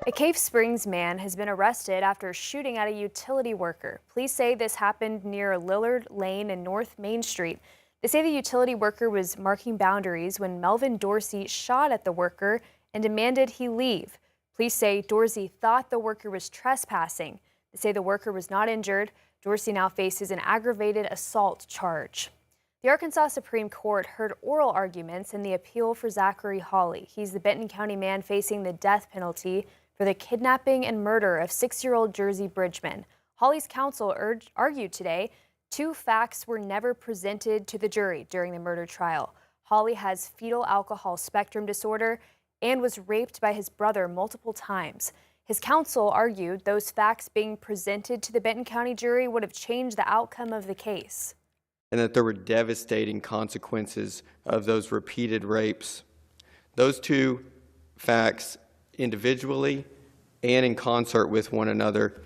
A Cave Springs man has been arrested after shooting at a utility worker. Police say this happened near Lillard Lane and North Main Street. They say the utility worker was marking boundaries when Melvin Dorsey shot at the worker and demanded he leave. Police say Dorsey thought the worker was trespassing. They say the worker was not injured. Dorsey now faces an aggravated assault charge. The Arkansas Supreme Court heard oral arguments in the appeal for Zachary Hawley. He's the Benton County man facing the death penalty for the kidnapping and murder of 6-year-old Jersey Bridgman. Hawley's counsel argued today 2 facts were never presented to the jury during the murder trial. Hawley has fetal alcohol spectrum disorder and was raped by his brother multiple times. His counsel argued those facts being presented to the Benton County jury would have changed the outcome of the case. And that there were devastating consequences of those repeated rapes. Those 2 facts, individually and in concert with one another,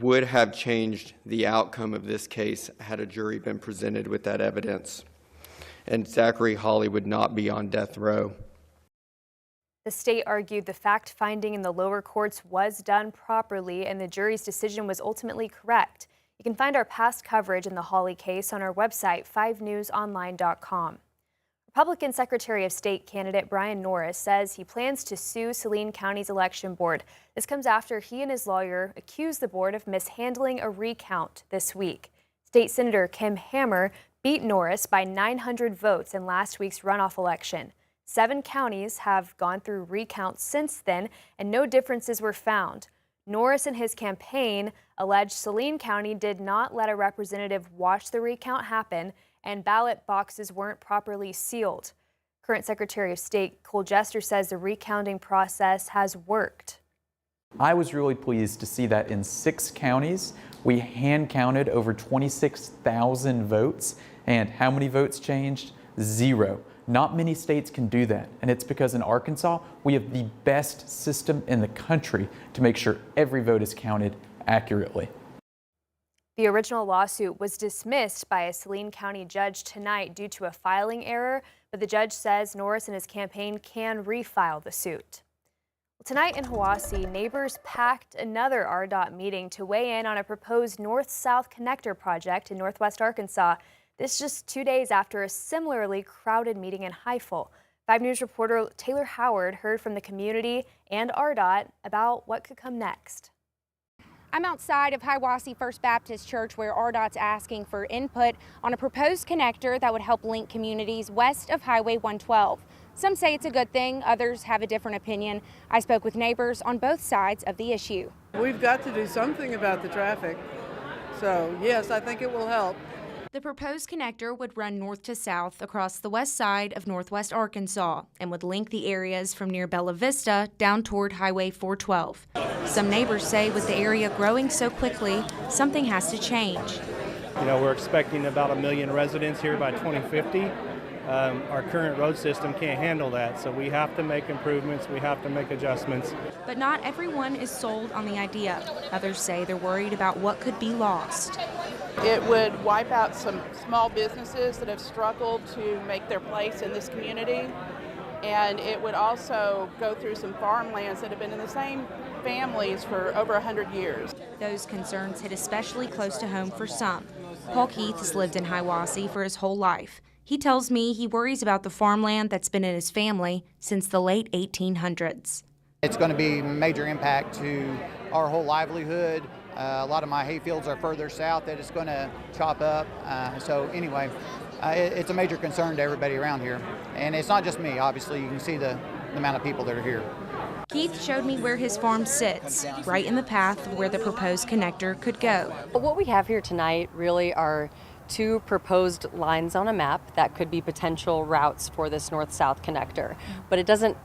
would have changed the outcome of this case had a jury been presented with that evidence. And Zachary Hawley would not be on death row. The state argued the fact-finding in the lower courts was done properly and the jury's decision was ultimately correct. You can find our past coverage in the Hawley case on our website, 5newsonline.com. Republican Secretary of State candidate Brian Norris says he plans to sue Saline County's election board. This comes after he and his lawyer accused the board of mishandling a recount this week. State Senator Kim Hammer beat Norris by 900 votes in last week's runoff election. 7 counties have gone through recounts since then, and no differences were found. Norris and his campaign alleged Saline County did not let a representative watch the recount happen, and ballot boxes weren't properly sealed. Current Secretary of State Cole Jester says the recounting process has worked. I was really pleased to see that in 6 counties, we hand counted over 26,000 votes. And how many votes changed? 0. Not many states can do that. And it's because in Arkansas, we have the best system in the country to make sure every vote is counted accurately. The original lawsuit was dismissed by a Saline County judge tonight due to a filing error, but the judge says Norris and his campaign can refile the suit. Well, tonight in Hiwassee, neighbors packed another RDOT meeting to weigh in on a proposed north-south connector project in northwest Arkansas. This just 2 days after a similarly crowded meeting in Heifel. 5 News reporter Taylor Howard heard from the community and RDOT about what could come next. I'm outside of Hiwassee First Baptist Church where RDOT's asking for input on a proposed connector that would help link communities west of Highway 112. Some say it's a good thing, others have a different opinion. I spoke with neighbors on both sides of the issue. We've got to do something about the traffic, so yes, I think it will help. The proposed connector would run north to south across the west side of northwest Arkansas and would link the areas from near Bella Vista down toward Highway 412. Some neighbors say with the area growing so quickly, something has to change. You know, we're expecting about 1 million residents here by 2050. Our current road system can't handle that, so we have to make improvements, we have to make adjustments. But not everyone is sold on the idea. Others say they're worried about what could be lost. It would wipe out some small businesses that have struggled to make their place in this community, and it would also go through some farmlands that have been in the same families for over 100 years. Those concerns hit especially close to home for some. Paul Keith has lived in Hiwassee for his whole life. He tells me he worries about the farmland that's been in his family since the late 1800s. It's going to be a major impact to our whole livelihood. A lot of my hay fields are further south that it's going to chop up. So anyway, it's a major concern to everybody around here. And it's not just me, obviously. You can see the amount of people that are here. Keith showed me where his farm sits, right in the path where the proposed connector could go. What we have here tonight really are 2 proposed lines on a map that could be potential routes for this north-south connector. But it doesn't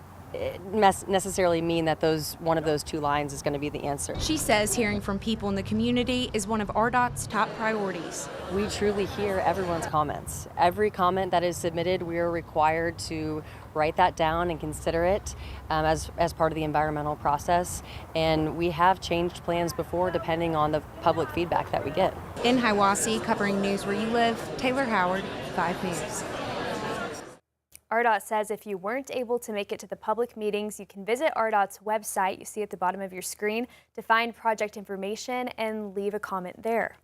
necessarily mean that one of those 2 lines is going to be the answer. She says hearing from people in the community is one of RDOT's top priorities. We truly hear everyone's comments. Every comment that is submitted, we are required to write that down and consider it as part of the environmental process. And we have changed plans before depending on the public feedback that we get. In Hiwassee, covering news where you live, Taylor Howard, 5 News. RDOT says if you weren't able to make it to the public meetings, you can visit RDOT's website, you see at the bottom of your screen, to find project information and leave a comment there.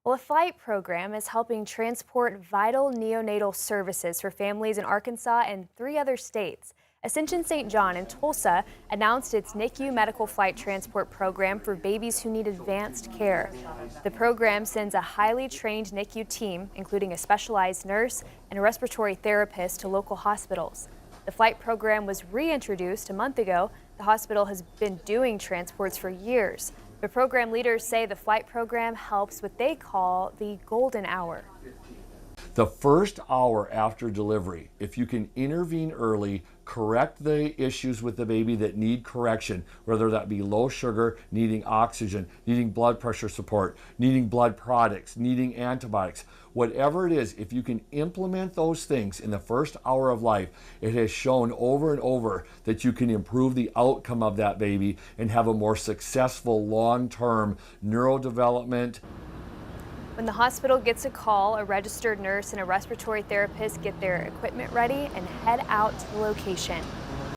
Well, a flight program is helping transport vital neonatal services for families in Arkansas and 3 other states. Ascension St. John in Tulsa announced its NICU medical flight transport program for babies who need advanced care. The program sends a highly trained NICU team, including a specialized nurse and a respiratory therapist, to local hospitals. The flight program was reintroduced a month ago. The hospital has been doing transports for years. The program leaders say the flight program helps what they call the golden hour. The first hour after delivery, if you can intervene early, correct the issues with the baby that need correction, whether that be low sugar, needing oxygen, needing blood pressure support, needing blood products, needing antibiotics, whatever it is, if you can implement those things in the first hour of life, it has shown over and over that you can improve the outcome of that baby and have a more successful long-term neurodevelopment. When the hospital gets a call, a registered nurse and a respiratory therapist get their equipment ready and head out to the location.